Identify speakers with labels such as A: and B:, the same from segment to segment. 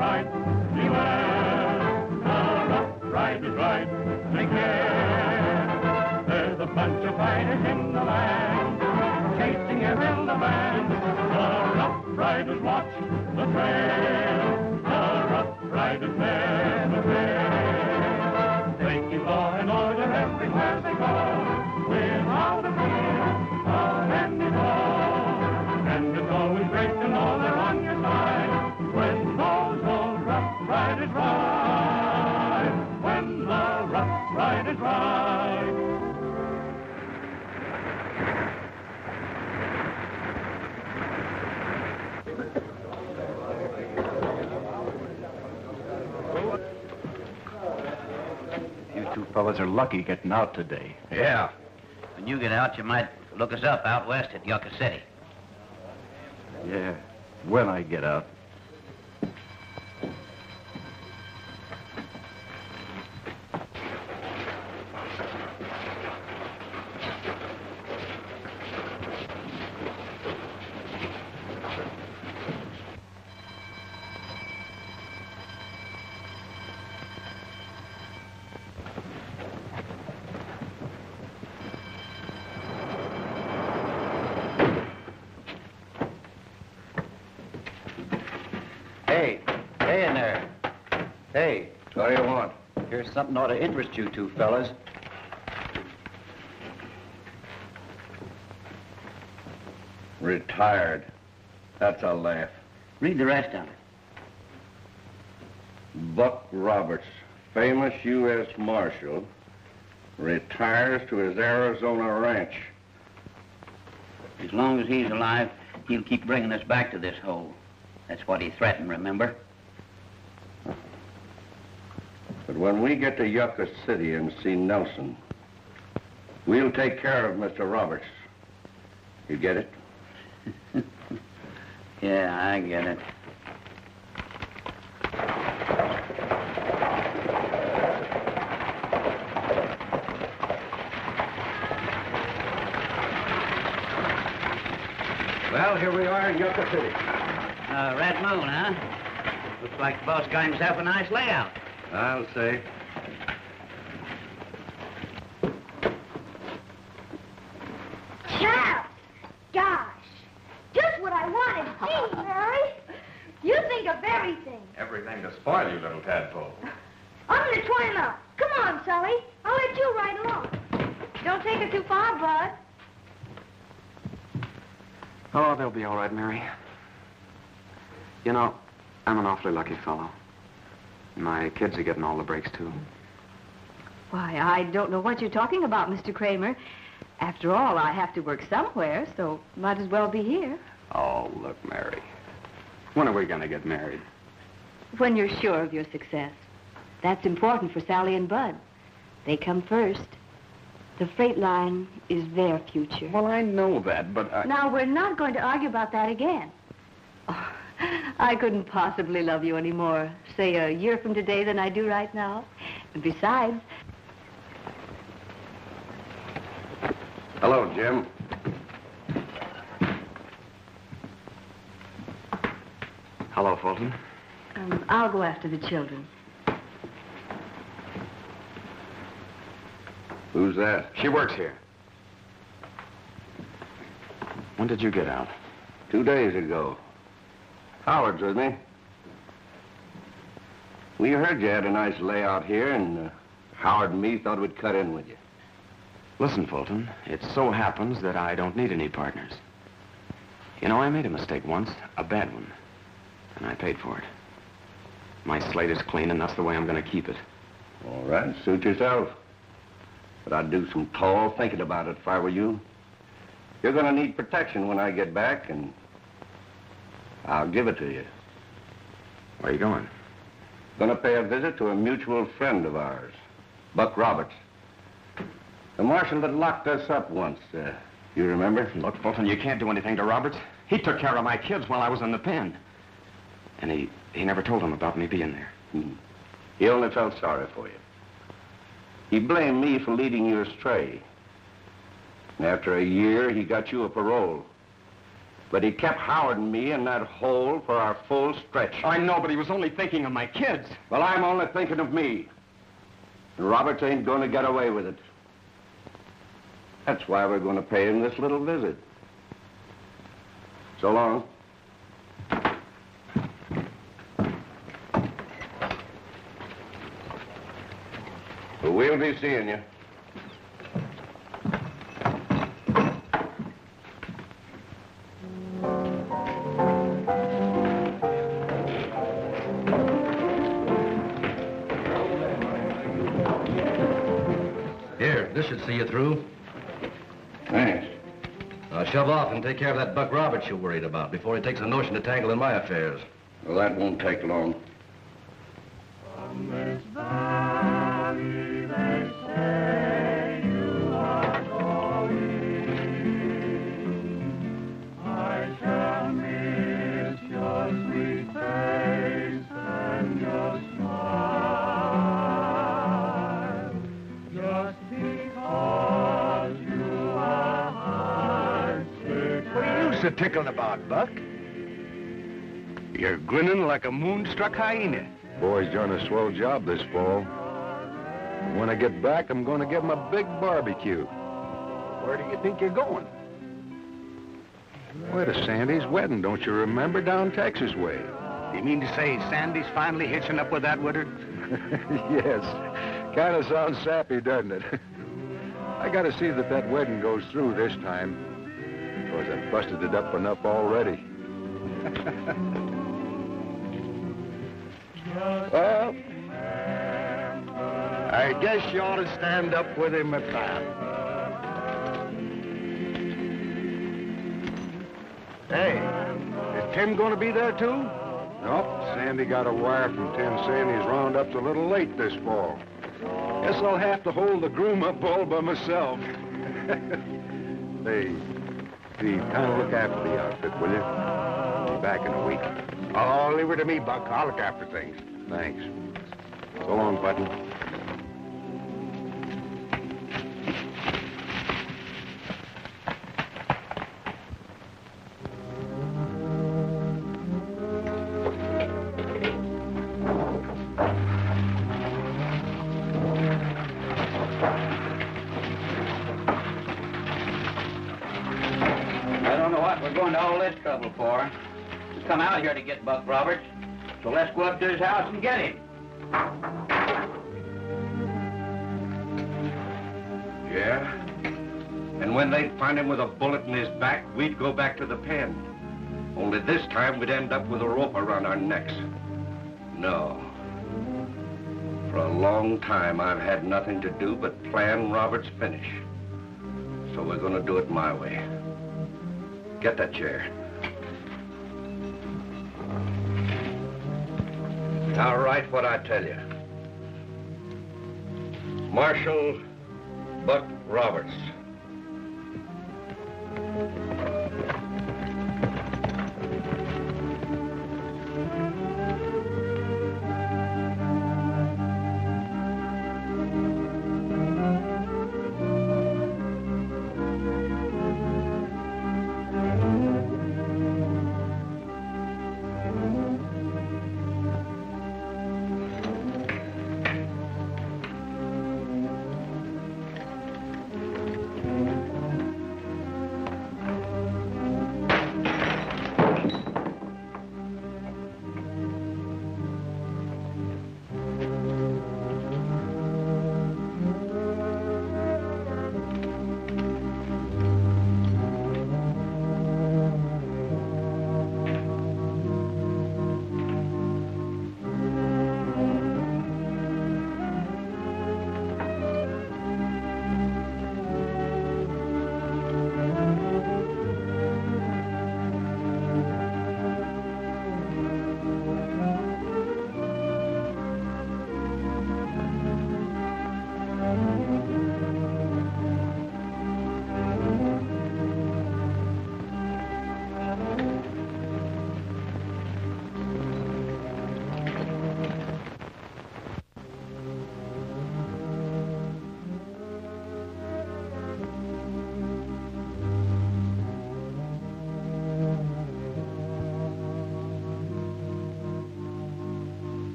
A: ride. Beware, the rough riders ride. Take care. There's a bunch of fighters in the land, chasing a man. The rough riders watch the trail. The rough riders never fail. They keep law and order everywhere they go, without a fear of any foe. And it's always great to know they're on your side when those old rough riders ride. When the rough riders ride.
B: You two fellas are lucky getting out today.
C: Yeah.
D: When you get out, you might look us up out west at Yucca City.
B: Yeah, when I get out.
D: Hey in there. Hey.
C: What do you want?
D: Here's something ought to interest you two fellas.
C: Retired. That's a laugh.
D: Read the rest of it.
C: Buck Roberts, famous U.S. Marshal, retires to his Arizona ranch.
D: As long as he's alive, he'll keep bringing us back to this hole. That's what he threatened, remember?
C: But when we get to Yucca City and see Nelson, we'll take care of Mr. Roberts. You get it?
D: Yeah, I get it.
C: Well, here we are in Yucca City.
D: Red Moon, huh? Looks like the boss got himself a nice layout.
C: I'll say.
E: Charles! Gosh! Just what I wanted. Gee, Mary! You think of everything.
F: Everything to spoil you, little tadpole.
E: I'm gonna try him out. Come on, Sully. I'll let you ride along. Don't take it too far, Bud.
G: Oh, they'll be all right, Mary. You know, I'm an awfully lucky fellow. My kids are getting all the breaks, too.
H: Why, I don't know what you're talking about, Mr. Cramer. After all, I have to work somewhere, so might as well be here.
G: Oh, look, Mary. When are we going to get married?
H: When you're sure of your success. That's important for Sally and Bud. They come first. The freight line is their future.
G: Well, I know that, but
H: Now, we're not going to argue about that again. Oh, I couldn't possibly love you any more, say, a year from today than I do right now. And besides...
C: Hello, Jim.
G: Hello, Fulton.
H: I'll go after the children.
C: Who's that?
G: She works here. When did you get out?
C: 2 days ago. Howard's with me. We heard you had a nice layout here, and Howard and me thought we'd cut in with you.
G: Listen, Fulton, it so happens that I don't need any partners. You know, I made a mistake once, a bad one, and I paid for it. My slate is clean, and that's the way I'm going to keep it.
C: All right, suit yourself. But I'd do some tall thinking about it if I were you. You're going to need protection when I get back, and I'll give it to you.
G: Where are you going?
C: Going to pay a visit to a mutual friend of ours, Buck Roberts. The marshal that locked us up once, you remember?
G: Look, Fulton, you can't do anything to Roberts. He took care of my kids while I was in the pen. And he never told them about me being there.
C: He only felt sorry for you. He blamed me for leading you astray. And after a year, he got you a parole. But he kept Howard and me in that hole for our full stretch.
G: I know, but he was only thinking of my kids.
C: Well, I'm only thinking of me. And Roberts ain't going to get away with it. That's why we're going to pay him this little visit. So long. Well, we'll be seeing you.
I: Here, this should see you through.
C: Thanks.
I: Now shove off and take care of that Buck Roberts you're worried about before he takes a notion to tangle in my affairs.
C: Well, that won't take long.
A: From this valley they say you are going. I shall miss your sweet face and your smile, just because you are heartsick.
J: What are you so tickled about, Buck? You're grinning like a moonstruck hyena.
K: Boy's doing a swell job this fall. When I get back, I'm going to give him a big barbecue.
J: Where do you think you're going?
K: Why, to Sandy's wedding, don't you remember, down Texas way?
J: You mean to say Sandy's finally hitching up with that Woodard?
K: Yes. Kind of sounds sappy, doesn't it? I got to see that that wedding goes through this time, because I've busted it up enough already. Well, I guess you ought to stand up with him at that. Hey, is Tim going to be there too? Nope, Sandy got a wire from Tim saying his roundup's a little late this fall. Guess I'll have to hold the groom up all by myself. Hey, kind of look after the outfit, will you? I'll be back in a week.
J: Oh, leave her to me, Buck. I'll look after things.
K: Thanks. So long, Button.
D: I don't know what we're going to all this trouble for. We come out here to get Buck Roberts, so let's go up to his house and get him.
C: Yeah? And when they'd find him with a bullet in his back, we'd go back to the pen. Only this time we'd end up with a rope around our necks. No. For a long time, I've had nothing to do but plan Robert's finish. So we're going to do it my way. Get that chair. Now write what I tell you. Marshal Buck Roberts.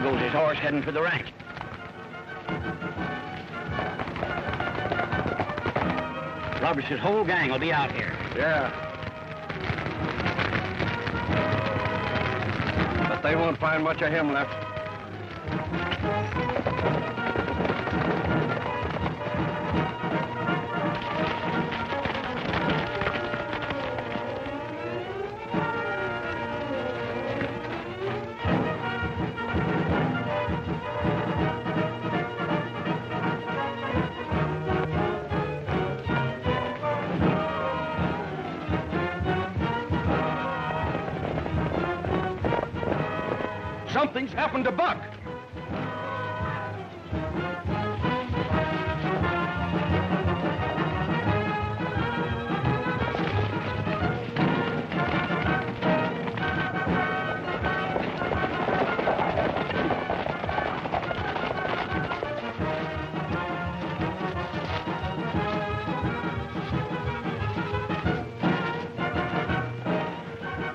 D: goes his horse heading for the ranch. Roberts' whole gang will be out here.
C: Yeah. But they won't find much of him left.
K: Something's happened to Buck.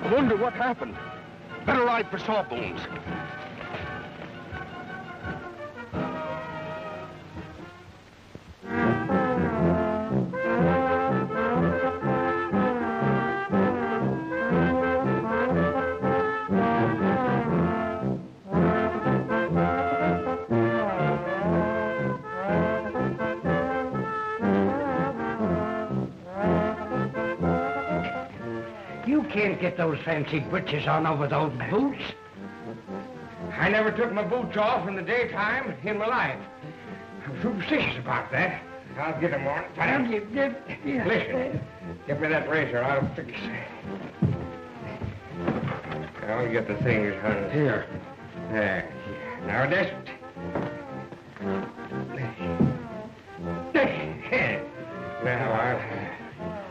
K: I wonder what happened. Better ride for Sawbones.
J: Can't get those fancy breeches on over those boots. I never took my boots off in the daytime in my life. I'm superstitious about that. I'll get them on. Listen, give me that razor. I'll fix it. I'll get the things, honey. Here. There. Now, this.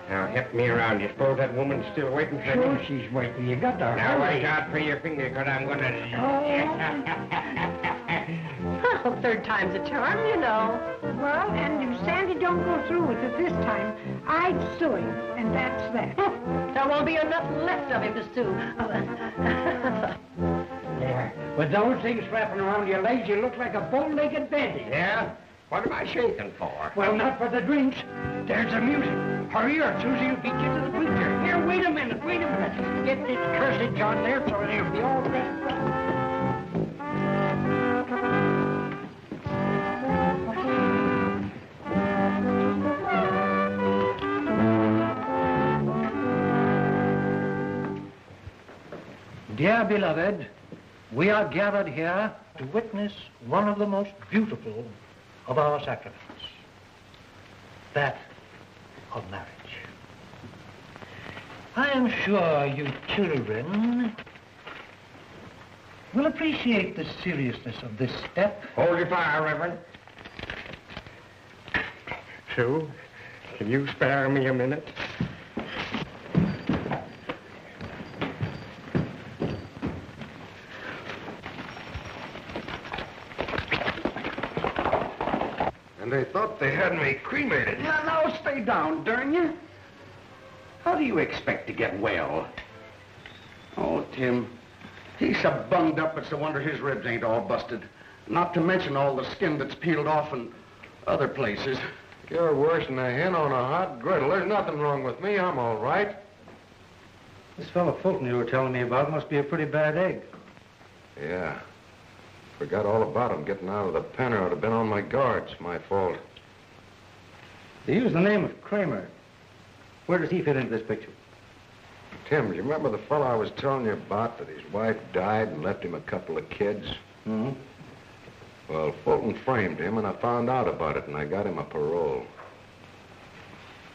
J: Now, help me around. You suppose that woman's still waiting for me? Sure, she's waiting. You got to Now, watch out for your finger, because I'm going to...
E: Oh, third time's a charm, you know. Well, and if Sandy don't go through with it this time, I'd sue him, and that's that. There won't be enough left of him to sue.
J: Yeah. With those things wrapping around your legs, you look like a bow-legged bandit.
C: Yeah? What am I shaking for?
J: Well, not for the drinks. There's the music. Hurry or Susie will beat you to the preacher. Here, wait a minute. Get this cursed John there so they'll be all dressed up.
L: Dear beloved, we are gathered here to witness one of the most beautiful of our sacraments, that of marriage. I am sure you children will appreciate the seriousness of this step.
J: Hold your fire, Reverend. Sue, can you spare me a minute?
C: And they thought they had me cremated.
J: Yeah, now stay down, darn you. How do you expect to get well?
C: Oh, Tim, he's so bunged up it's a wonder his ribs ain't all busted. Not to mention all the skin that's peeled off in other places.
K: You're worse than a hen on a hot griddle. There's nothing wrong with me. I'm all right.
L: This fellow Fulton you were telling me about must be a pretty bad egg.
K: Yeah. Forgot all about him getting out of the pen, or I'd have been on my guard. It's my fault.
L: They use the name of Cramer. Where does he fit into this picture?
K: Tim, do you remember the fellow I was telling you about, that his wife died and left him a couple of kids?
L: Mm-hmm.
K: Well, Fulton framed him, and I found out about it, and I got him a parole.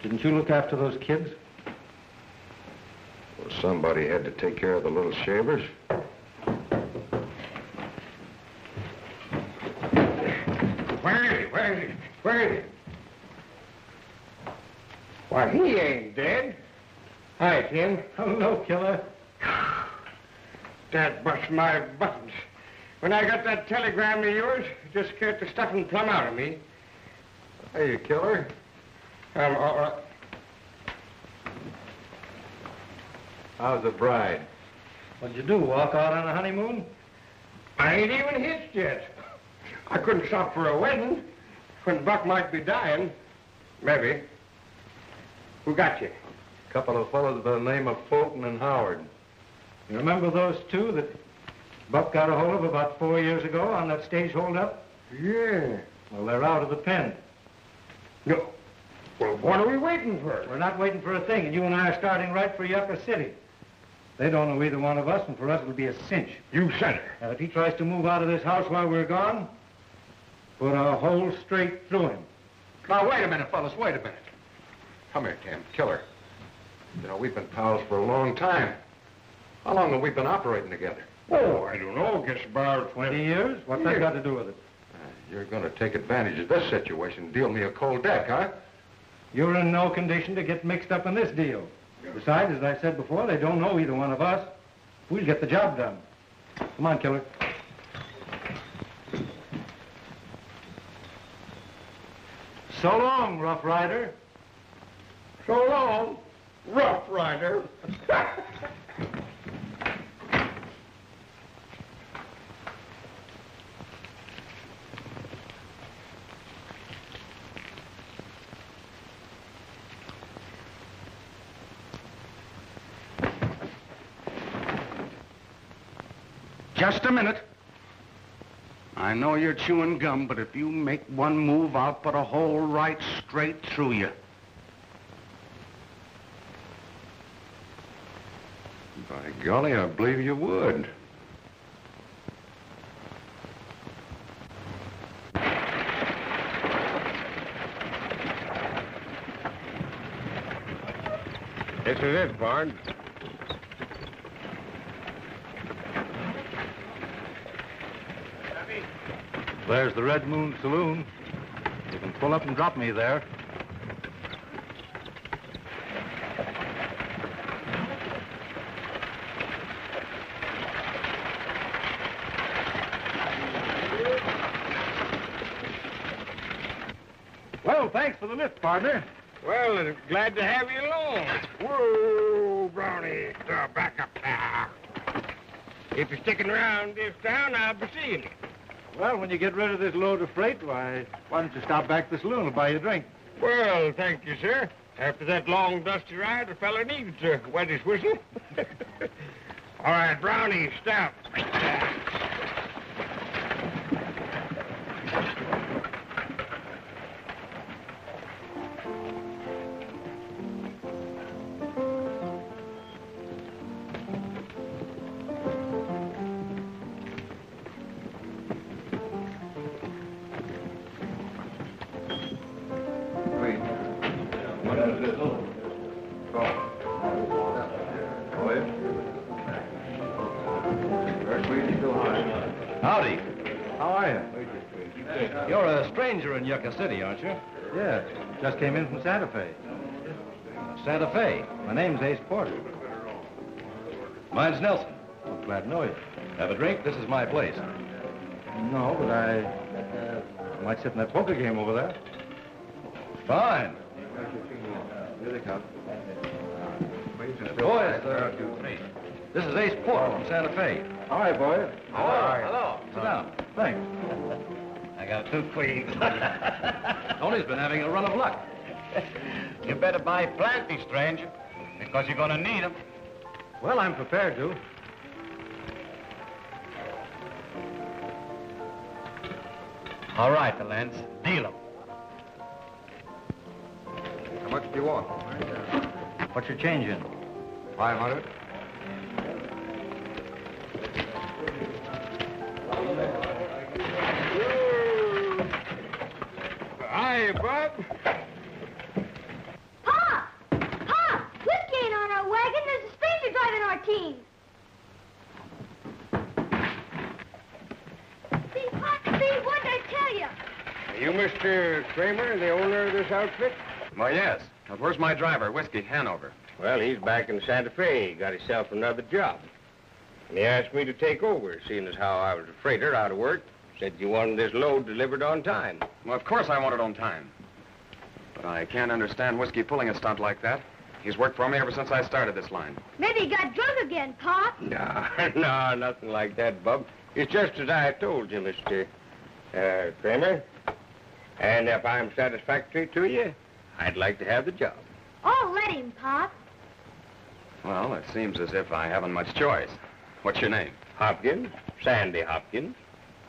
L: Didn't you look after those kids?
K: Well, somebody had to take care of the little shavers.
J: Where is he? Why, he ain't dead. Hi, Tim.
L: Hello, killer.
J: That bust my buttons. When I got that telegram of yours, it just scared the stuffing plumb out of me.
K: Hey, killer. How's the bride?
L: What'd you do, walk out on a honeymoon?
J: I ain't even hitched yet. I couldn't stop for a wedding when Buck might be dying. Maybe. Who got you?
F: A couple of fellows by the name of Fulton and Howard.
L: You remember those two that Buck got a hold of about 4 years ago on that stage holdup?
J: Yeah.
L: Well, they're out of the pen.
J: No. Well, what are we waiting for?
L: We're not waiting for a thing, and you and I are starting right for Yucca City. They don't know either one of us, and for us it'll be a cinch.
J: You said it.
L: Now, if he tries to move out of this house while we're gone, put a hole straight through him.
F: Now, wait a minute, fellas, wait a minute. Come here, Tim. Killer. You know, we've been pals for a long time. How long have we been operating together?
J: Oh, I don't know. Guess about
L: 20 years? What's that got to do with it?
F: You're going to take advantage of this situation and deal me a cold deck, huh?
L: You're in no condition to get mixed up in this deal. Besides, as I said before, they don't know either one of us. We'll get the job done. Come on, Killer. So long, Rough Rider.
J: So long, Rough Rider.
C: Just a minute. I know you're chewing gum, but if you make one move, I'll put a hole right straight through you.
F: By golly, I believe you would.
J: This is it, Bard.
F: There's the Red Moon Saloon. You can pull up and drop me there.
L: Well, thanks for the lift, partner.
J: Well, glad to have you along. Whoa, Brownie. Back up now. If you're sticking around this town, I'll be seeing you.
L: Well, when you get rid of this load of freight, why don't you stop back to the saloon and buy you a drink?
J: Well, thank you, sir. After that long, dusty ride, a fella needs to wet his whistle. All right, Brownie, stop.
I: Howdy. How are you? You're a stranger in Yucca City, aren't you?
L: Yeah, just came in from Santa Fe.
I: Santa Fe.
L: My name's Ace Porter.
I: Mine's Nelson.
L: Oh, glad to know you.
I: Have a drink? This is my place.
L: No, but I might sit in that poker game over there.
I: Fine.
L: Here they come.
I: Boys, this is Ace Porter from Santa Fe.
L: All right, boys.
I: Hello. Sit down.
L: Thanks.
D: I got 2 queens.
I: Tony's been having a run of luck.
D: You better buy plenty, stranger, because you're gonna need them.
L: Well, I'm prepared to.
D: All right, the Lens. Deal them.
F: How much do you want?
L: What's your change in?
F: 500.
J: Hi, Bob.
M: Pa! Pa! Whiskey ain't on our wagon. There's a stranger driving our team. See, Pa, see, what'd I tell you?
J: Are you Mr. Cramer, the owner of this outfit?
G: Well, yes. But where's my driver, Whiskey Hanover?
J: Well, he's back in Santa Fe. He got himself another job. And he asked me to take over, seeing as how I was a freighter out of work. Said you wanted this load delivered on time.
G: Well, of course I want it on time. But I can't understand Whiskey pulling a stunt like that. He's worked for me ever since I started this line.
M: Maybe he got drunk again, Pa.
J: No, no, nothing like that, Bub. It's just as I told you, Mr. Cramer. And if I'm satisfactory to you, I'd like to have the job.
M: Oh, let him, Pop.
G: Well, it seems as if I haven't much choice. What's your name?
J: Hopkins, Sandy Hopkins.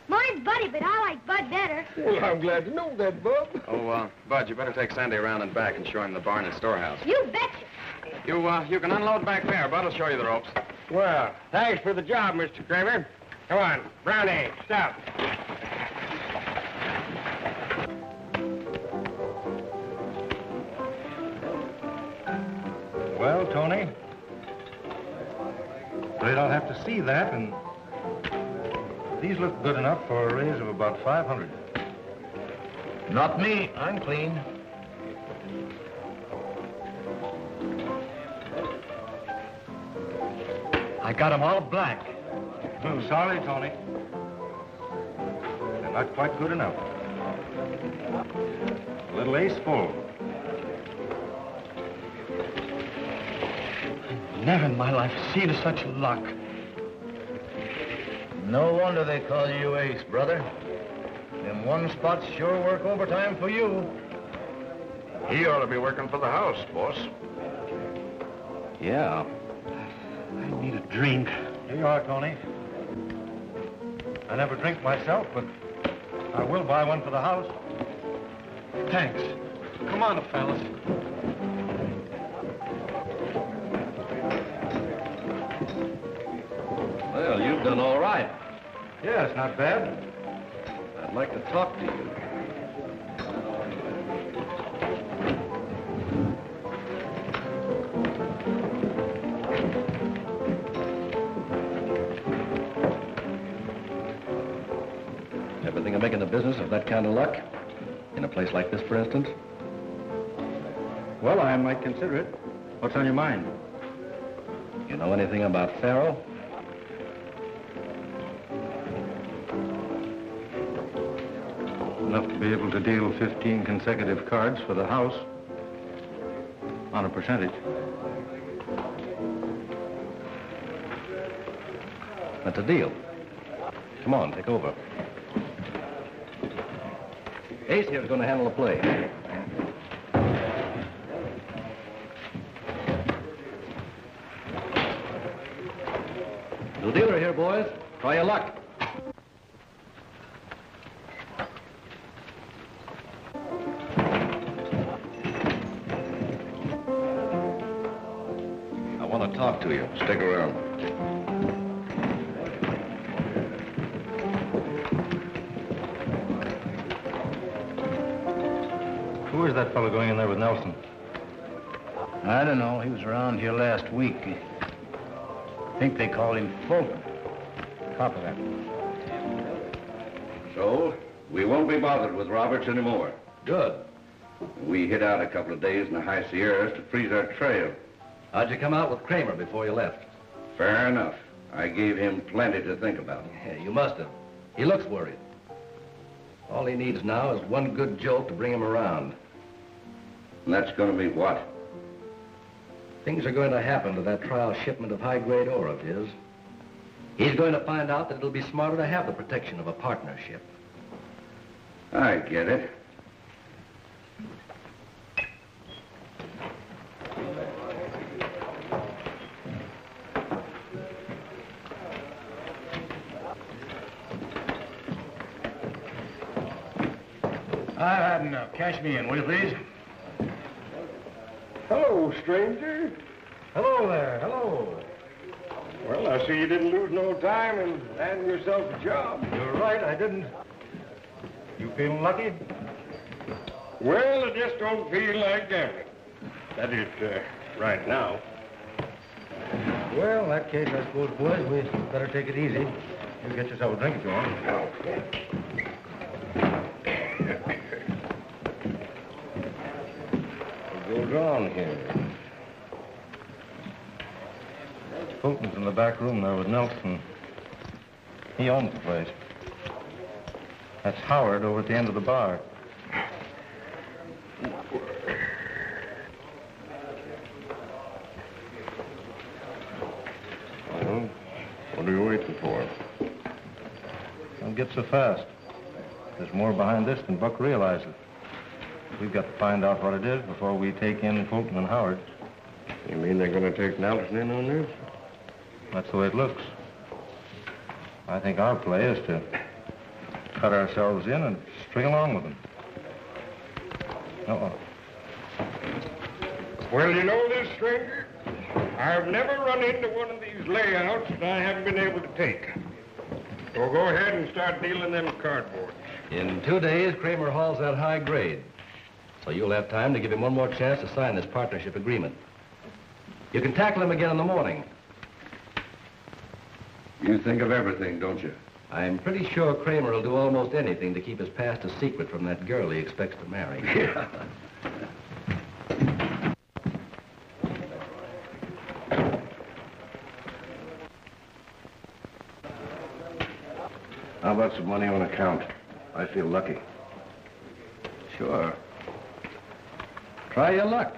M: Mine's Buddy, but I like Bud better.
J: Well, I'm glad to know that, Bub.
G: Oh, Bud, you better take Sandy around and back and show him the barn and storehouse.
M: You betcha.
G: You can unload back there. Bud will show you the ropes.
J: Well, thanks for the job, Mr. Cramer. Come on, Brownie, stop.
L: Well, Tony, afraid I'll have to see that, and these look good enough for a raise of about 500. Not me. I'm clean. I got them all black. I'm sorry, Tony. They're not quite good enough. A little ace full. Never in my life seen such luck. No wonder they call you ace, brother. Them one spots sure work overtime for you.
F: He ought to be working for the house, boss.
G: Yeah.
L: I need a drink. Here you are, Tony. I never drink myself, but I will buy one for the house. Thanks. Come on, fellas.
I: Well, you've done all right.
L: Yes, not bad.
I: I'd like to talk to you. Ever think of making a business of that kind of luck? In a place like this, for instance?
L: Well, I might consider it. What's on your mind?
I: You know anything about faro?
L: Enough to be able to deal 15 consecutive cards for the house on a percentage.
I: That's a deal. Come on, take over. Ace here's going to handle the play. New dealer here, boys. Try your luck. I want to talk to you. Stick around.
L: Who is that fellow going in there with Nelson?
N: I don't know. He was around here last week. I think they called him Fulton. Copy that.
C: So, we won't be bothered with Roberts anymore.
I: Good.
C: We hid out a couple of days in the high Sierras to freeze our trail.
I: How'd you come out with Cramer before you left?
C: Fair enough. I gave him plenty to think about.
I: Yeah, you must have. He looks worried. All he needs now is one good jolt to bring him around.
C: And that's going to be what?
I: Things are going to happen to that trial shipment of high-grade ore of his. He's going to find out that it'll be smarter to have the protection of a partnership.
C: I get it.
N: I've had enough. Cash me in, will you, please?
J: Hello, stranger.
L: Hello there. Hello.
J: Well, I see you didn't lose no time in landing yourself a job.
L: You're right, I didn't. You feeling lucky?
J: Well, I just don't feel like gambling. That is, right now.
L: Well, in that case, I suppose, boys, we better take it easy. You get yourself a drink if you want.
J: What goes on here?
L: Fulton's in the back room there with Nelson. He owns the place. That's Howard over at the end of the bar.
J: Well, what are you waiting for?
L: won't get so fast. There's more behind this than Buck realizes. We've got to find out what it is before we take in Fulton and Howard.
C: You mean they're going to take Nelson in on this?
L: That's the way it looks. I think our play is to cut ourselves in and string along with them. Uh-oh.
J: Well, you know this, stranger? I've never run into one of these layouts that I haven't been able to take. So go ahead and start dealing them cardboards.
I: In 2 days, Cramer hauls that high grade. So you'll have time to give him one more chance to sign this partnership agreement. You can tackle him again in the morning.
C: You think of everything, don't you?
I: I'm pretty sure Cramer will do almost anything to keep his past a secret from that girl he expects to marry.
C: Yeah. How about some money on account? I feel lucky.
I: Sure. Try your luck.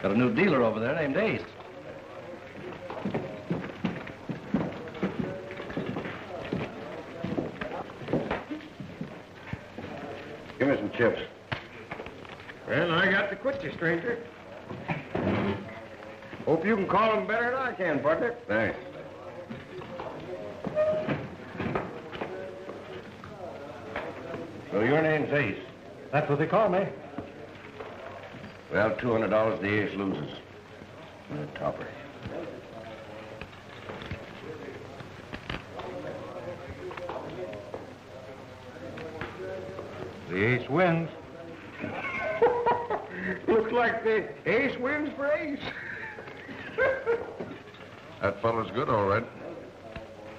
I: Got a new dealer over there named Ace.
C: Give me some chips.
J: Well, I got to quit you, stranger. Hope you can call them better than I can, partner.
C: Thanks. So your name's Ace.
L: That's what they call me.
C: Well, $200 the Ace loses. The topper.
L: The Ace wins.
J: Looks like the Ace wins for Ace.
K: That fellow's good, all right.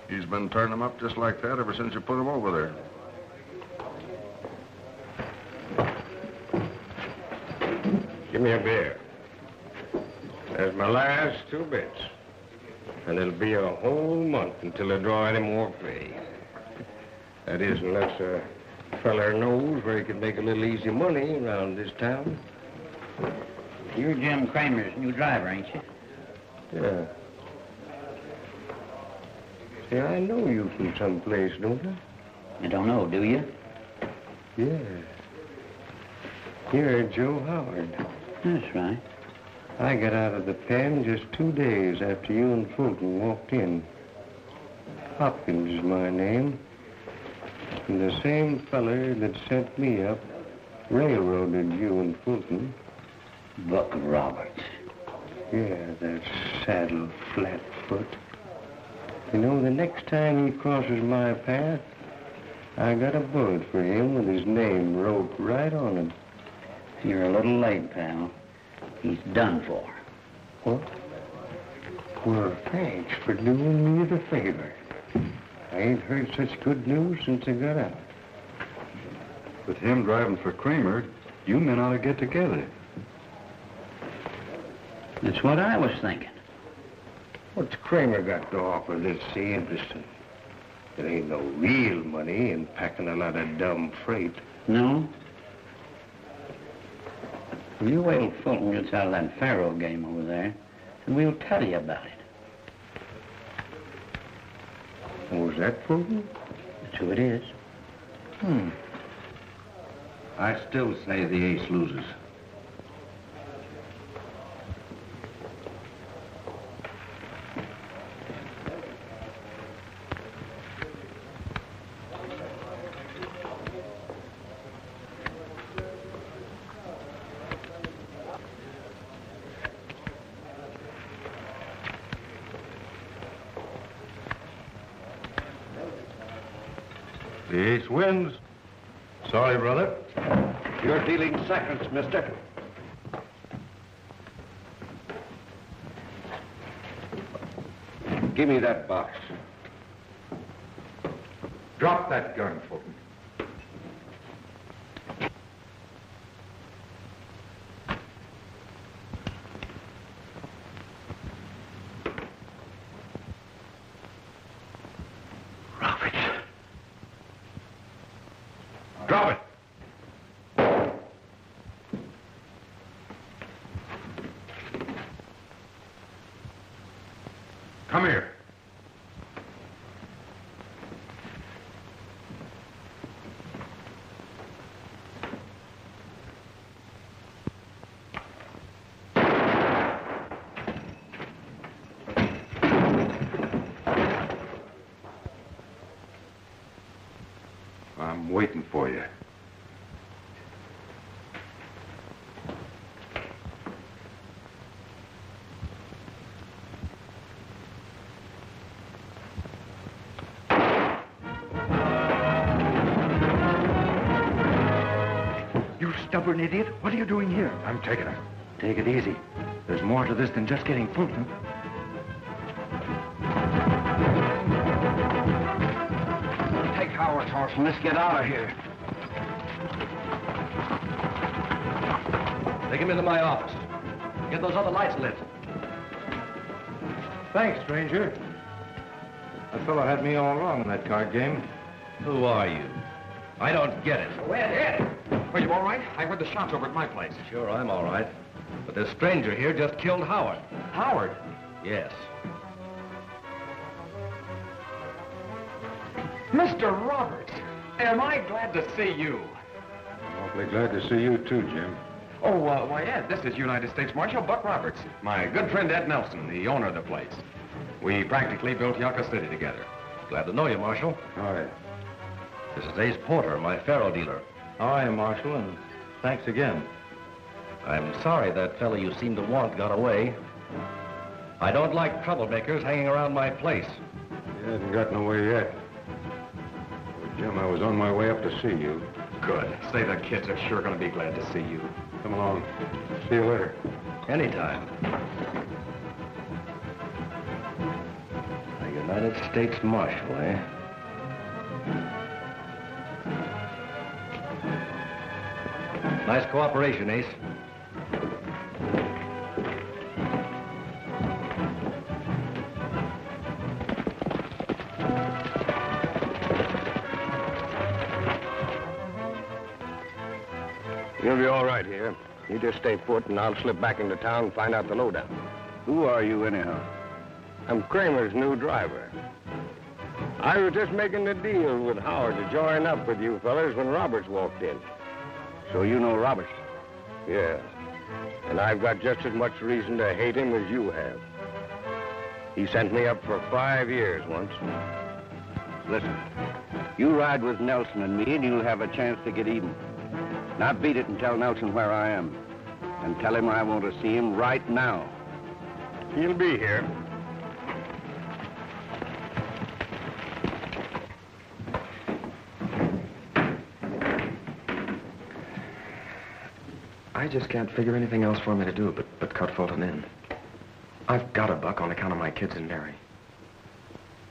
K: He's been turning them up just like that ever since you put him over there.
J: Give me a beer. There's my last 2 bits. And it'll be a whole month until I draw any more pay. That is, unless a feller knows where he can make a little easy money around this town.
D: You're Jim Cramer's new driver, ain't you?
J: Yeah. See, I know you from someplace, don't I?
D: You don't know, do you?
J: Yeah. You're Joe Howard.
D: That's right.
J: I got out of the pen just 2 days after you and Fulton walked in. Hopkins is my name. And the same feller that sent me up railroaded you and Fulton.
D: Buck Roberts.
J: Yeah, that saddle flatfoot. You know, the next time he crosses my path, I got a bullet for him with his name wrote right on him.
D: You're a little late, pal. He's done for.
J: What? Well, thanks for doing me the favor. I ain't heard such good news since I got out.
K: With him driving for Cramer, you men ought to get together.
D: That's what I was thinking.
J: What's Cramer got to offer that's so interesting? There ain't no real money in packing a lot of dumb freight.
D: No? Well, you wait till Fulton gets out of that faro game over there, and we'll tell you about it.
J: Was that Fulton?
D: That's who it is.
C: I still say the Ace loses.
K: The Ace wins.
L: Sorry, brother.
C: You're dealing seconds, mister. Give me that box.
F: Drop that gun, Fulton. Drop it. Come here. for you.
B: You stubborn idiot. What are you doing here?
F: I'm taking her.
B: Take it easy. There's more to this than just getting Fulton.
C: Take Howard's horse and let's get out of here.
I: Take him into my office. Get those other lights lit.
F: Thanks, stranger. That fellow had me all wrong in that card game.
I: Who are you? I don't get it.
J: Well, Ed. Are you all right? I heard the shots over at my place.
I: Sure, I'm all right. But this stranger here just killed Howard.
J: Howard?
I: Yes.
J: Mr. Roberts, am I glad to see you?
K: Awfully glad to see you too, Jim.
J: Oh, why, Ed, this is United States Marshal Buck Roberts. My good friend Ed Nelson, the owner of the place. We practically built Yucca City together.
I: Glad to know you, Marshal.
F: Hi.
I: This is Ace Porter, my faro dealer.
F: Hi, Marshal, and thanks again.
I: I'm sorry that fellow you seem to want got away. I don't like troublemakers hanging around my place.
K: He hasn't gotten away yet. Well, Jim, I was on my way up to see you.
J: Good. Say the kids are sure going to be glad to see you.
K: Come along. See you later.
I: Anytime. A United States Marshal, eh? Nice cooperation, Ace.
C: You'll be all right here. You just stay put, and I'll slip back into town and find out the lowdown. Who are you, anyhow? I'm Cramer's new driver. I was just making the deal with Howard to join up with you fellas when Roberts walked in. So you know Roberts? Yeah. And I've got just as much reason to hate him as you have. He sent me up for 5 years once. Listen, you ride with Nelson and me, and you'll have a chance to get even. Now beat it and tell Nelson where I am. And tell him I want to see him right now. He'll be here.
G: I just can't figure anything else for me to do but cut Fulton in. I've got a buck on account of my kids and Mary.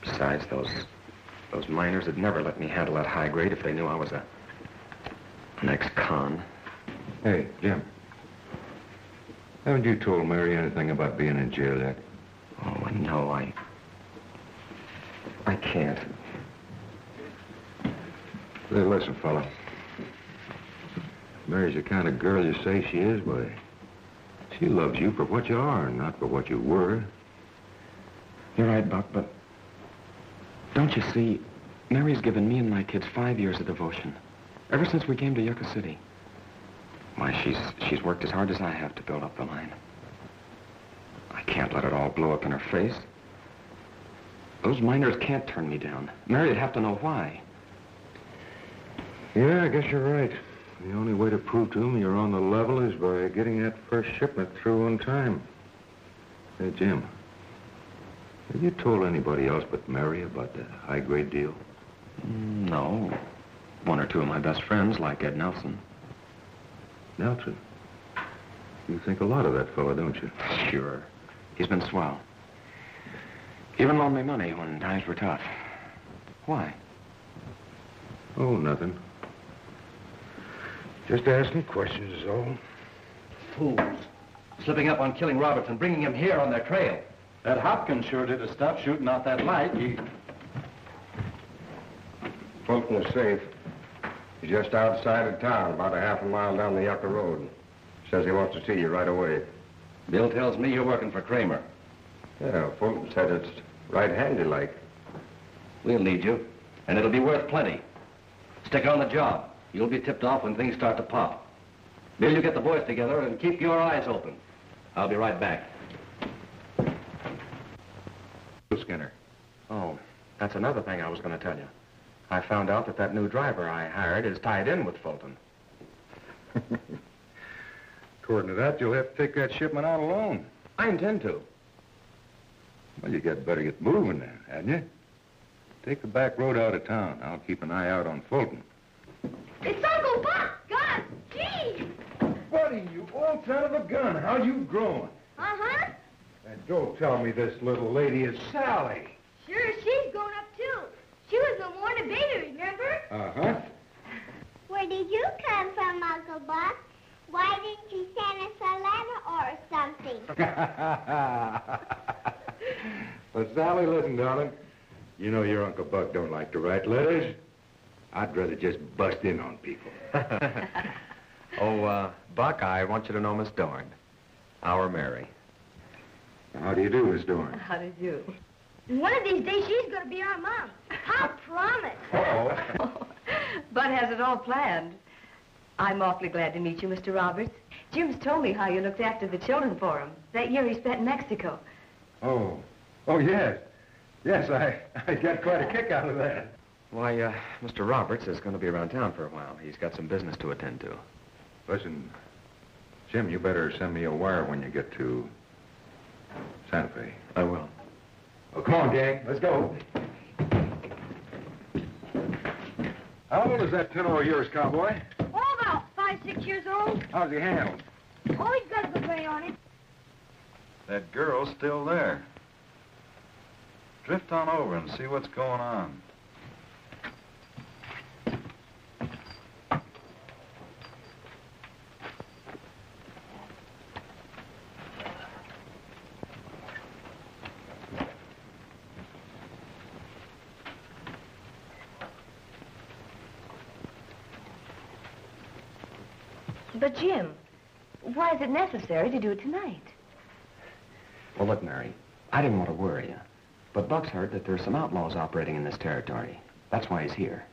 G: Besides, those miners would never let me handle that high grade if they knew I was an ex-con.
F: Hey, Jim. Haven't you told Mary anything about being in jail yet?
G: Oh, no, I can't.
F: Hey, listen, fella. Mary's the kind of girl you say she is, boy. She loves you for what you are, not for what you were.
G: You're right, Buck, but don't you see, Mary's given me and my kids 5 years of devotion, ever since we came to Yucca City. Why, she's worked as hard as I have to build up the line. I can't let it all blow up in her face. Those miners can't turn me down. Mary'd have to know why.
F: Yeah, I guess you're right. The only way to prove to them you're on the level is by getting that first shipment through on time. Hey, Jim, have you told anybody else but Mary about the high-grade deal?
G: No. One or two of my best friends, like Ed Nelson.
F: Nelson? You think a lot of that fella, don't you?
G: Sure. He's been swell. Even loaned me money when times were tough. Why?
F: Oh, nothing. Just asking questions is all.
I: Fools. Slipping up on killing Roberts and bringing him here on their trail.
B: That Hopkins sure did to stop shooting out that light.
C: Fulton is safe. He's just outside of town, about a half a mile down the Yucca Road. Says he wants to see you right away.
I: Bill tells me you're working for Cramer.
C: Yeah, Fulton said it's right handy like.
I: We'll need you, and it'll be worth plenty. Stick on the job. You'll be tipped off when things start to pop. Bill, you get the boys together and keep your eyes open. I'll be right back.
F: Skinner.
G: Oh, that's another thing I was going to tell you. I found out that that new driver I hired is tied in with Fulton.
F: According to that, you'll have to take that shipment out alone.
G: I intend to.
F: Well, you better get moving then, hadn't you? Take the back road out of town. I'll keep an eye out on Fulton.
M: It's Uncle Buck! God, gee!
F: Buddy, you old son of a gun, how you growing?
M: Uh-huh.
F: And don't tell me this little lady is Sally.
M: Sure, she's grown up, too. She was no more than a baby, remember?
F: Uh-huh.
O: Where did you come from, Uncle Buck? Why didn't you send us a letter or something?
F: But Sally, listen, darling. You know your Uncle Buck don't like to write letters. I'd rather just bust in on people.
G: Buck, I want you to know Miss Dorn. Our Mary.
F: How do you do, Miss Dorn?
H: How do you?
M: One of these days, she's going to be our mom. I promise.
F: Uh-oh.
H: Bud has it all planned. I'm awfully glad to meet you, Mr. Roberts. Jim's told me how you looked after the children for him that year he spent in Mexico.
F: Oh, yes. Yes, I got quite a kick out of that.
G: Why, Mr. Roberts is going to be around town for a while. He's got some business to attend to.
F: Listen, Jim, you better send me a wire when you get to Santa Fe.
G: I will.
F: Well, come on, gang. Let's go. How old is that tenor of yours, cowboy?
M: Oh, about 5, 6 years old.
F: How's he handled?
M: Oh, he's got a good way on it.
P: That girl's still there. Drift on over and see what's going on.
H: But, Jim, why is it necessary to do it tonight?
G: Well, look, Mary, I didn't want to worry you. But Buck's heard that there's some outlaws operating in this territory. That's why he's here.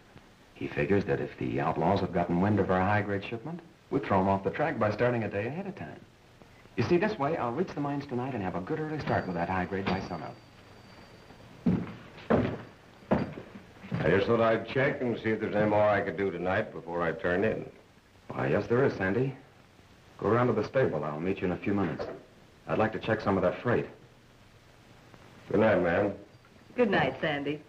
G: He figures that if the outlaws have gotten wind of our high-grade shipment, we'll throw them off the track by starting a day ahead of time. You see, this way, I'll reach the mines tonight and have a good early start with that high-grade by sunup.
C: I just thought I'd check and see if there's any more I could do tonight before I turn in.
G: Why, yes, there is, Sandy. Go around to the stable. I'll meet you in a few minutes. I'd like to check some of that freight.
C: Good night, ma'am.
H: Good night, Sandy.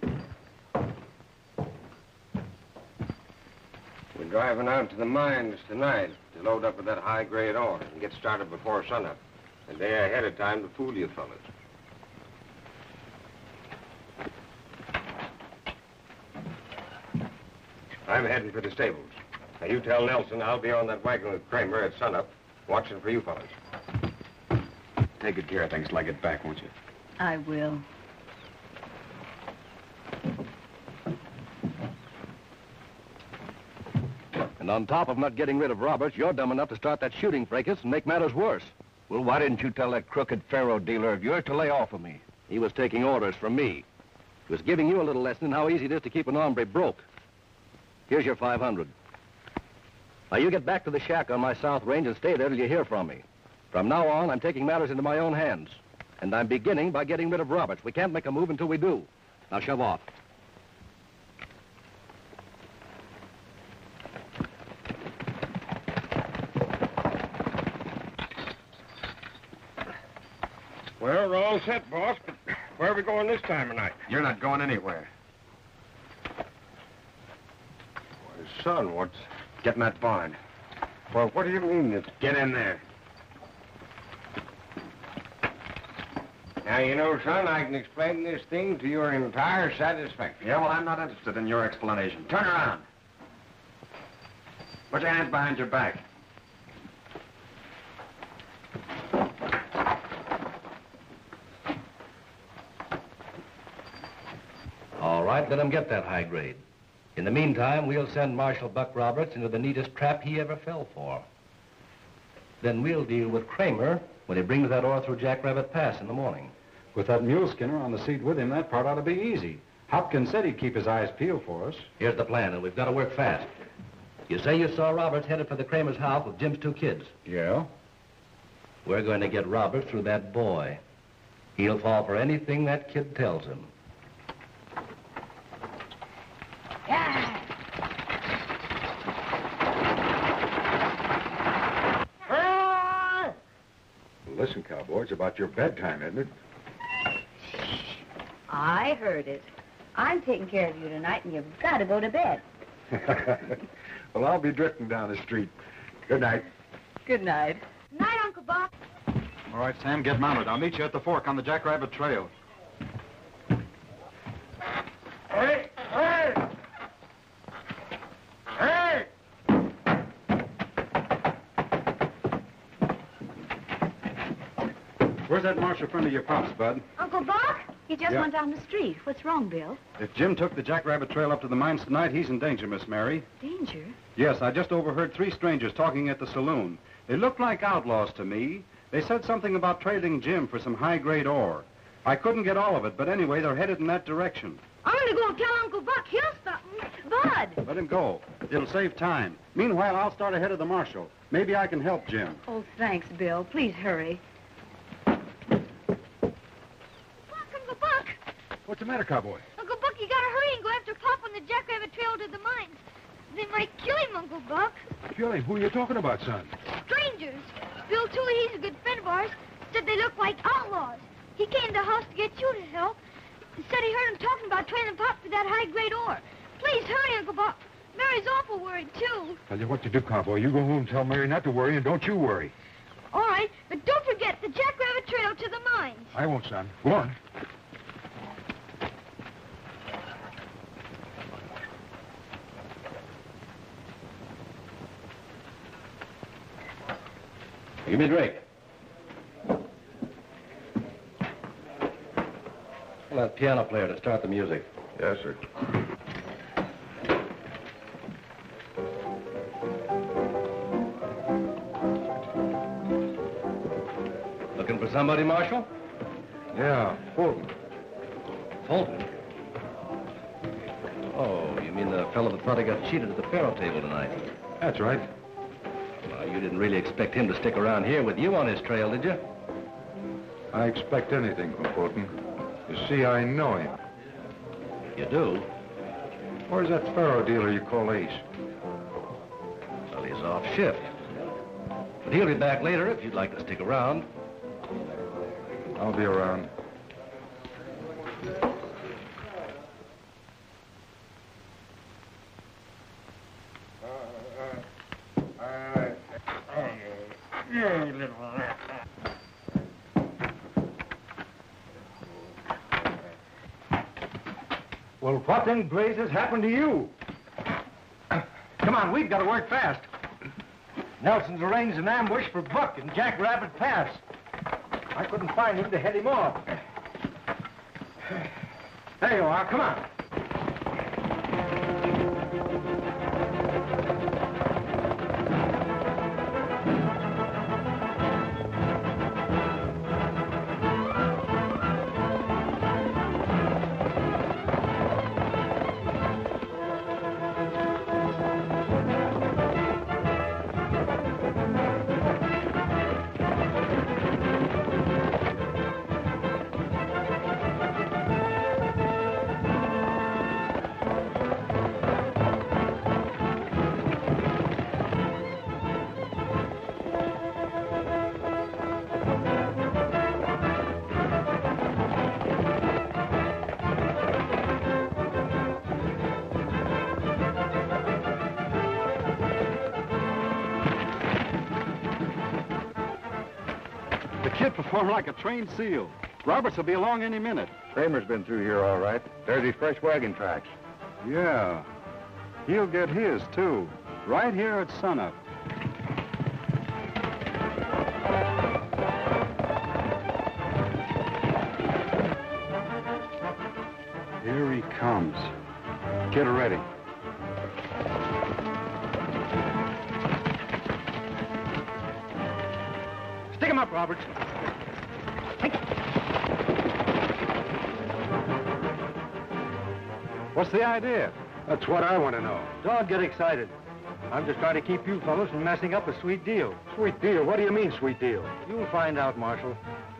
C: We're driving out to the mines tonight to load up with that high-grade ore and get started before sunup. A day ahead of time to fool you fellas. I'm heading for the stables. Now, you tell Nelson I'll be on that wagon with Cramer at sunup, watching for you fellas.
G: Take good care of things till I get back, won't you?
H: I will.
I: And on top of not getting rid of Roberts, you're dumb enough to start that shooting fracas and make matters worse. Well, why didn't you tell that crooked faro dealer of yours to lay off of me? He was taking orders from me. He was giving you a little lesson in how easy it is to keep an hombre broke. Here's your 500. Now, you get back to the shack on my south range and stay there till you hear from me. From now on, I'm taking matters into my own hands. And I'm beginning by getting rid of Roberts. We can't make a move until we do. Now, shove off.
C: Well, we're all set, boss, but where are we going this time of night?
G: You're not going anywhere.
C: Why, son, what's...
G: Get in that barn.
C: Well, what do you mean it's...
G: Get in there.
C: Now, you know, son, I can explain this thing to your entire satisfaction.
G: Yeah, well, I'm not interested in your explanation. Turn around. Put your hands behind your back.
I: All right, let him get that high grade. In the meantime, we'll send Marshal Buck Roberts into the neatest trap he ever fell for. Then we'll deal with Cramer when he brings that ore through Jackrabbit Pass in the morning.
Q: With that mule skinner on the seat with him, that part ought to be easy. Hopkins said he'd keep his eyes peeled for us.
I: Here's the plan, and we've got to work fast. You say you saw Roberts headed for the Cramer's house with Jim's 2 kids.
Q: Yeah?
I: We're going to get Roberts through that boy. He'll fall for anything that kid tells him.
M: Yeah,
K: Listen, cowboy, it's about your bedtime, isn't it?
H: I heard it. I'm taking care of you tonight, and you've got to go to bed.
K: Well, I'll be drifting down the street. Good night.
H: Good night.
M: Night, Uncle Buck.
Q: All right, Sam, get mounted. I'll meet you at the fork on the Jackrabbit Trail.
J: Hey! Hey! Hey!
Q: Where's that Marshal friend of your pop's, Bud?
M: Uncle Buck?
H: He just
Q: Yeah.
H: went down the street. What's wrong, Bill?
Q: If Jim took the Jackrabbit Trail up to the mines tonight, he's in danger, Miss Mary.
H: Danger?
Q: Yes, I just overheard 3 strangers talking at the saloon. They looked like outlaws to me. They said something about trading Jim for some high-grade ore. I couldn't get all of it, but anyway, they're headed in that direction.
M: I'm going to go and tell Uncle Buck. He'll stop me.
H: Bud!
Q: Let him go. It'll save time. Meanwhile, I'll start ahead of the Marshal. Maybe I can help Jim.
H: Oh, thanks, Bill. Please hurry.
M: Uncle Buck!
K: What's the matter, cowboy?
M: Uncle Buck, you gotta hurry and go after Pop on the Jackrabbit Trail to the mines. They might kill him, Uncle Buck.
K: Kill him. Who are you talking about, son?
M: Strangers. Bill Tooley, he's a good friend of ours, said they look like outlaws. He came to the house to get you to help. He said he heard him talking about trading Pop for that high-grade ore. Please hurry, Uncle Buck. Mary's awful worried, too.
K: Tell you what to do, cowboy. You go home and tell Mary not to worry, and don't you worry.
M: All right, but don't forget the Jackrabbit Trail to the mines.
K: I won't, son. Go on.
I: Give me a drink. Well, that piano player to start the music.
K: Yes, sir.
I: Looking for somebody, Marshal?
K: Yeah, Fulton.
I: Fulton? Oh, you mean the fellow that probably got cheated at the faro table tonight?
K: That's right.
I: Well, you didn't really expect him to stick around here with you on his trail, did you?
K: I expect anything from Fulton. You see, I know him.
I: You do?
K: Where's that faro dealer you call Ace?
I: Well, he's off shift. But he'll be back later if you'd like to stick around.
K: I'll be around.
J: You little rat.
L: Well, what in blazes happened to you? Come on, we've got to work fast. Nelson's arranged an ambush for Buck in Jackrabbit Pass. I couldn't find him to head him off. There you are, come on.
Q: Perform like a trained seal. Roberts will be along any minute.
K: Cramer's been through here all right. There's his fresh wagon tracks.
Q: Yeah. He'll get his, too. Right here at sunup. Here he comes. Get ready.
L: Stick him up, Roberts.
Q: What's the idea?
K: That's what I want to know.
L: Don't get excited. I'm just trying to keep you fellows from messing up a sweet deal.
K: Sweet deal? What do you mean, sweet deal?
L: You'll find out, Marshal.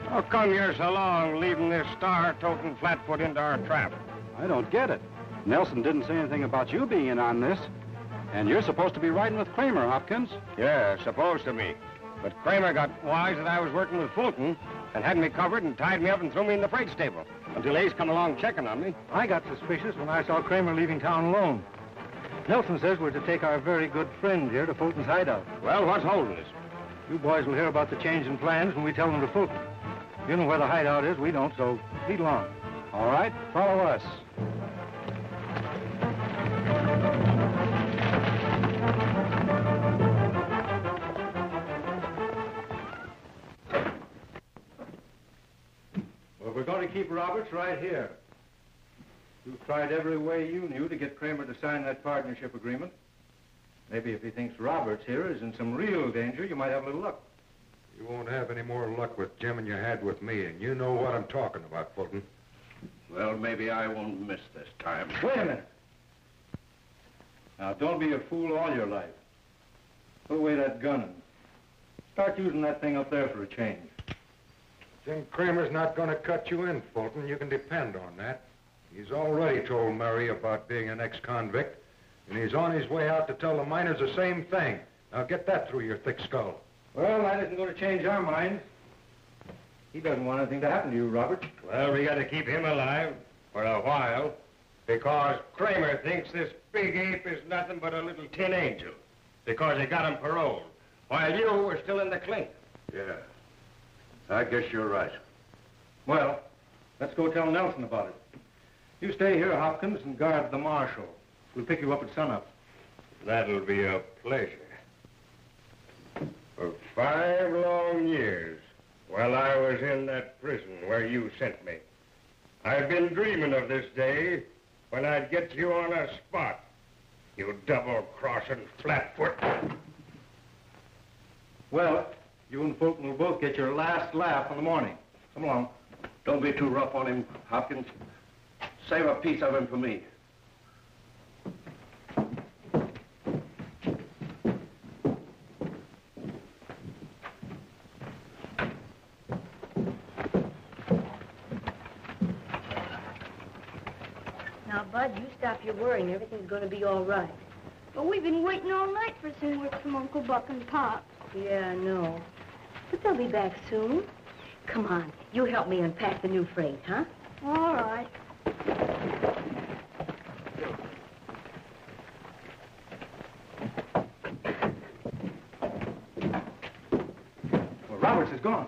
J: How come you're so long leaving this star-toting flatfoot into our trap?
Q: I don't get it. Nelson didn't say anything about you being in on this. And you're supposed to be riding with Cramer, Hopkins.
J: Yeah, supposed to be. But Cramer got wise that I was working with Fulton and had me covered and tied me up and threw me in the freight stable until Ace come along checking on me.
L: I got suspicious when I saw Cramer leaving town alone. Nelson says we're to take our very good friend here to Fulton's hideout.
J: Well, what's holding us?
L: You boys will hear about the change in plans when we tell them to Fulton. You know where the hideout is, we don't, so lead along.
J: All right, follow us.
L: Well, we're going to keep Roberts right here. You've tried every way you knew to get Cramer to sign that partnership agreement. Maybe if he thinks Roberts here is in some real danger, you might have a little luck.
F: You won't have any more luck with Jim than you had with me, and you know what I'm talking about, Fulton.
C: Well, maybe I won't miss this time.
L: Wait a minute. Now, don't be a fool all your life. Put away that gun and start using that thing up there for a change.
F: Jim Cramer's not going to cut you in, Fulton. You can depend on that. He's already told Murray about being an ex-convict, and he's on his way out to tell the miners the same thing. Now, get that through your thick skull.
L: Well, that isn't going to change our minds. He doesn't want anything to happen to you, Robert.
J: Well, we got to keep him alive for a while because Cramer thinks this big ape is nothing but a little tin angel because they got him paroled while you were still in the clink.
C: Yeah, I guess you're right.
L: Well, let's go tell Nelson about it. You stay here, Hopkins, and guard the Marshal. We'll pick you up at sunup.
J: That'll be a pleasure. For 5 long years, while I was in that prison where you sent me, I've been dreaming of this day when I'd get you on a spot, you double-crossing flatfoot.
L: Well, you and Fulton will both get your last laugh in the morning. Come along.
C: Don't be too rough on him, Hopkins. Save a piece of him for me.
H: Now, Bud, you stop your worrying. Everything's going to be all right.
M: But we've been waiting all night for some work from Uncle Buck and Pop.
H: Yeah, I know. But they'll be back soon. Come on, you help me unpack the new freight, huh?
M: All right.
L: Well, Roberts is gone.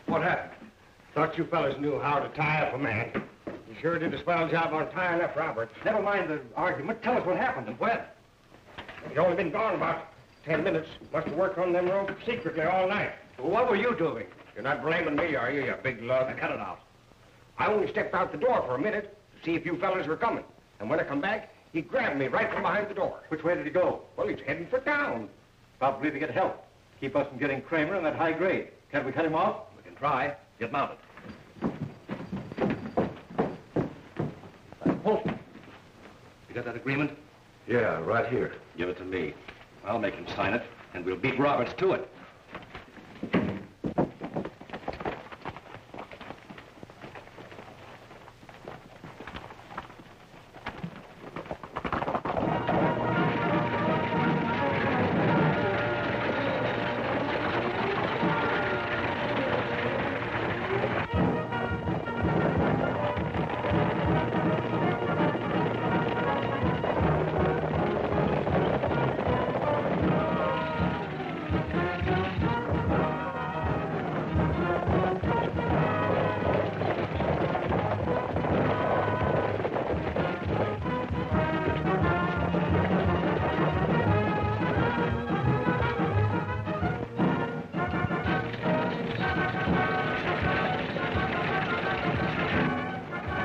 J: What happened? Thought you fellas knew how to tie up a man. You sure did a swell job on tying up Robert.
L: Never mind the argument. Tell us what happened and when.
J: He's only been gone about 10 minutes. Must have worked on them ropes secretly all night.
L: Well, what were you doing?
J: You're not blaming me, are you, you big lug?
L: Now, cut it out.
J: I only stepped out the door for a minute to see if you fellas were coming. And when I come back, he grabbed me right from behind the door.
L: Which way did he go?
J: Well, he's heading for town.
L: Probably to get help. Keep us from getting Cramer and that high grade. Can't we cut him off?
I: We can try. Get mounted.
L: Fulton.
I: You got that agreement?
C: Yeah, right here.
I: Give it to me. I'll make him sign it, and we'll beat Roberts to it.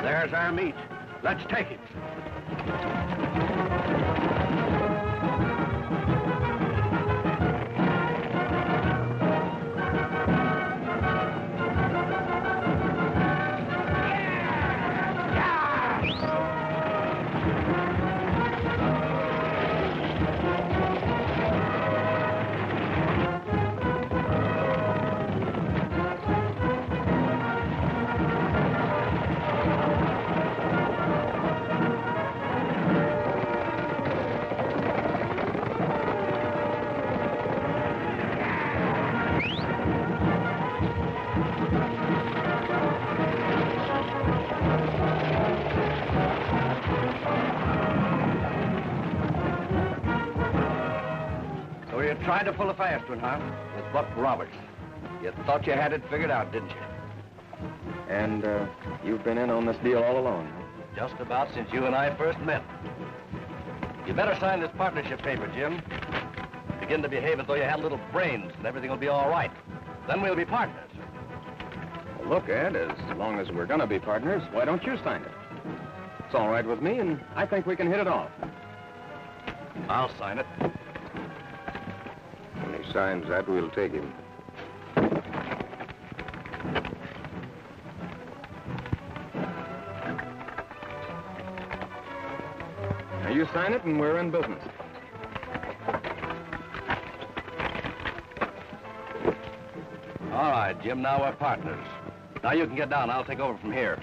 J: There's our meat. Let's take it.
I: So you tried to pull a fast one, huh? With Buck Roberts. You thought you had it figured out, didn't you?
G: And you've been in on this deal all along, huh?
I: Just about since you and I first met. You better sign this partnership paper, Jim. Begin to behave as though you had little brains, and everything will be all right. Then we'll be partners.
G: Well, look, Ed, as long as we're gonna be partners, why don't you sign it? It's all right with me, and I think we can hit it off.
I: I'll sign it.
K: When he signs that, we'll take him.
G: Now, you sign it, and we're in business.
I: All right, Jim, now we're partners. Now you can get down. I'll take over from here.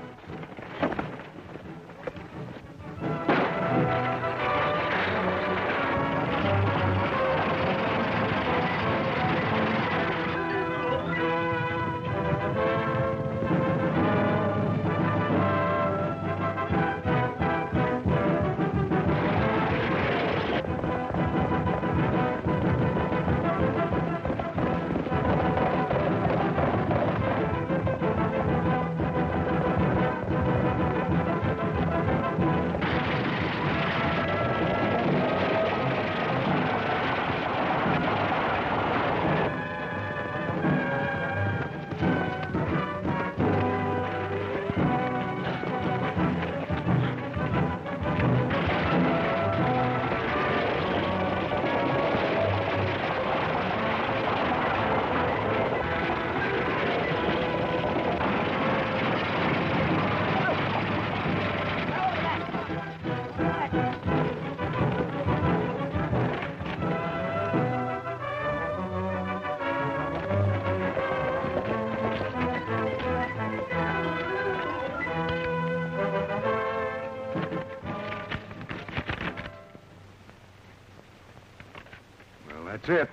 K: That's it.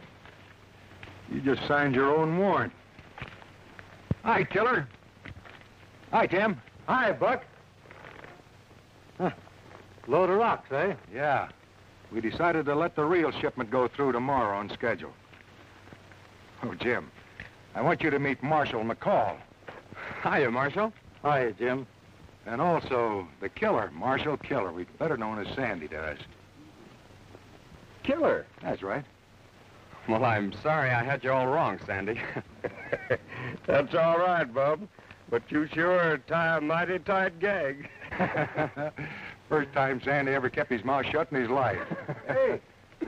K: You just signed your own warrant. Hi, Killer. Hi, Tim.
L: Hi, Buck. Huh. Load of rocks, eh?
K: Yeah. We decided to let the real shipment go through tomorrow on schedule. Oh, Jim, I want you to meet Marshal McCall.
G: Hiya, Marshal.
L: Hiya, Jim.
K: And also the killer, Marshal Killer. We'd better known as Sandy to us.
G: Killer?
K: That's right.
G: Well, I'm sorry I had you all wrong, Sandy.
J: That's all right, Bub. But you sure tie a mighty tight gag.
K: First time Sandy ever kept his mouth shut in his life.
J: Hey,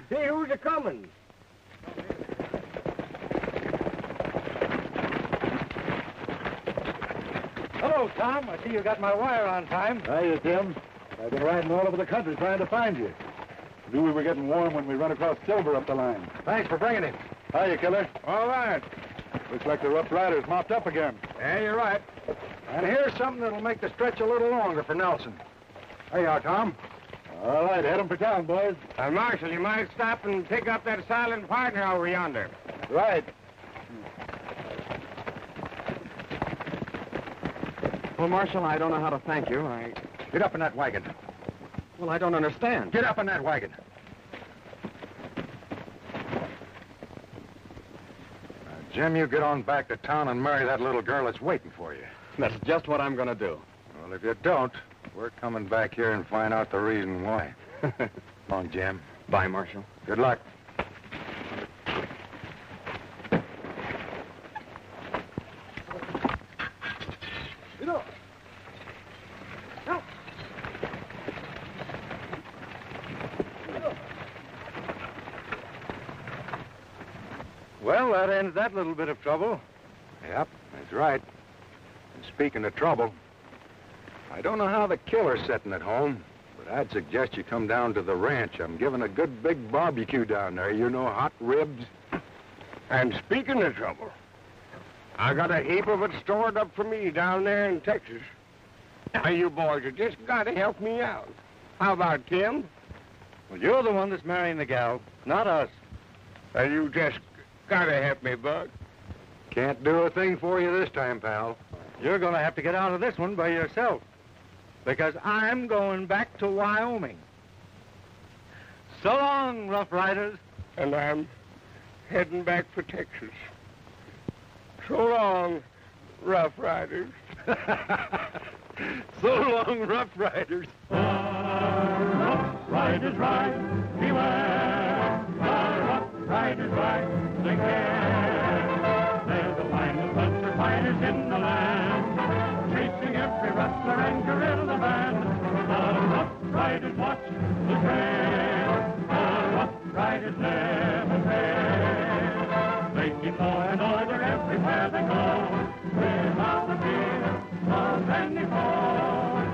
J: see who's a-coming.
L: Hello, Tom. I see you got my wire on time.
R: Hiya, Tim. I've been riding all over the country trying to find you. Knew we were getting warm when we run across Silver up the line.
L: Thanks for bringing him.
R: Hiya, Killer.
J: All right.
R: Looks like the Rough Riders mopped up again.
J: Yeah, you're right.
L: And here's something that'll make the stretch a little longer for Nelson. There you are, Tom.
R: All right, head 'em for town, boys.
J: Marshal, you might stop and pick up that silent partner over yonder.
R: Right.
G: Well, Marshal, I don't know how to thank you.
L: Get up in that wagon.
G: Well, I don't understand.
L: Get up in that wagon.
K: Jim, you get on back to town and marry that little girl that's waiting for you.
G: That's just what I'm going to do.
K: Well, if you don't, we're coming back here and find out the reason why. Long, Jim.
G: Bye, Marshal.
K: Good luck.
L: Well, that ends that little bit of trouble.
K: Yep, that's right. And speaking of trouble, I don't know how the killer's sitting at home, but I'd suggest you come down to the ranch. I'm giving a good big barbecue down there. You know, hot ribs.
J: And speaking of trouble, I got a heap of it stored up for me down there in Texas. Now, you boys have just got to help me out. How about Tim?
L: Well, you're the one that's marrying the gal, not us.
J: You just got to help me, Buck.
K: Can't do a thing for you this time, pal.
S: You're going to have to get out of this one by yourself, because I'm going back to Wyoming. So long, Rough Riders.
J: And I'm heading back for Texas. So long, Rough Riders.
S: So long, Rough Riders.
A: Rough Riders ride, beware. The Rough Riders ride, take care. There's a line of bunch of fighters in the land, chasing every rustler and guerrilla band. The Rough Riders watch the trail. The Rough Riders never fail. They keep law and order everywhere they go.